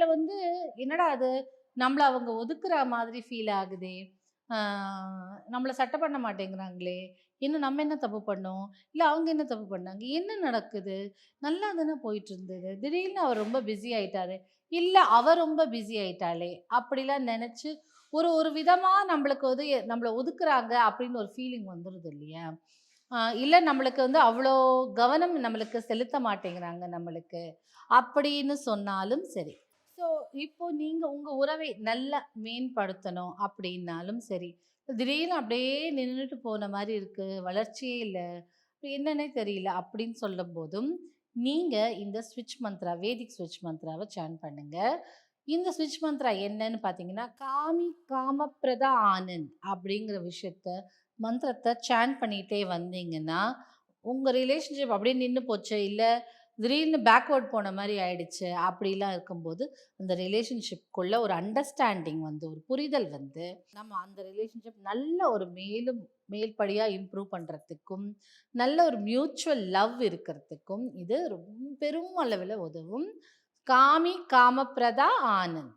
நேரங்கள்ல வந்து என்னடா அது நம்மள அவங்க ஒதுக்குற மாதிரி ஃபீல் ஆகுதே. ஆ நம்மள சட்ட பண்ண மாட்டேங்கிறாங்களே. என்ன நம்ம என்ன தப்பு பண்ணோம்? இல்ல அவங்க என்ன தப்பு பண்ணாங்க? என்ன நடக்குது? நல்லா தானே போயிட்டு இருந்தது. திடீர்னு அவர் ரொம்ப பிஸி ஆயிட்டாரு. இல்ல அவ ரொம்ப பிஸி ஆயிட்டாளே! அப்படிலாம் நெனச்சு ஒரு ஒரு விதமா நம்மளுக்கு வந்து நம்மள ஒதுக்குறாங்க அப்படின்னு ஒரு ஃபீலிங் வந்துருது இல்லையா? இல்ல நம்மளுக்கு வந்து அவ்ளோ கவனம் நம்மளுக்கு செலுத்த மாட்டேங்கிறாங்க நம்மளுக்கு. அப்படின்னு சொன்னாலும் சரி. ஸோ, இப்போ நீங்க உங்க உறவை நல்லா மேம்படுத்தணும் அப்படின்னாலும் சரி. திடீர்னு அப்படியே நின்னுட்டு போன மாரி இருக்கு. வளர்ச்சியே இல்ல. என்னன்னே தெரியல அப்படின்னு சொல்லும்போதும், நீங்க இந்த ஸ்விட்ச் மந்த்ரா, வேதிக் ஸ்விட்ச் மந்த்ராவ சான் பண்ணுங்க. இந்த ஸ்விட்ச் மந்த்ரா என்னன்னு பார்த்தீங்கன்னா, காமி காமப்ரதா ஆனந்த் அப்படிங்கிற மந்திரத்த சான் பண்ணிட்டே வந்தீங்கன்னா, உங்க ரிலேஷன்ஷிப் அப்படியே நின்னு போச்சு. இல்ல திடீர்னு பேக்வர்ட் போன மாரி ஆயிடுச்சு. அப்படிலாம் இருக்கும்போது, அந்த ரிலேஷன்ஷிப்குள்ள ஒரு அண்டர்ஸ்டாண்டிங் வந்து, ஒரு புரிதல் வந்து, நம்ம அந்த ரிலேஷன்ஷிப் நல்ல ஒரு மேலும் மேல்படியா இம்ப்ரூவ் பண்றதுக்கும், நல்ல ஒரு மியூச்சுவல் லவ் இருக்கிறதுக்கும் இது பெரும் அளவில உதவும். காமி காமப்ரதா ஆனந்த்.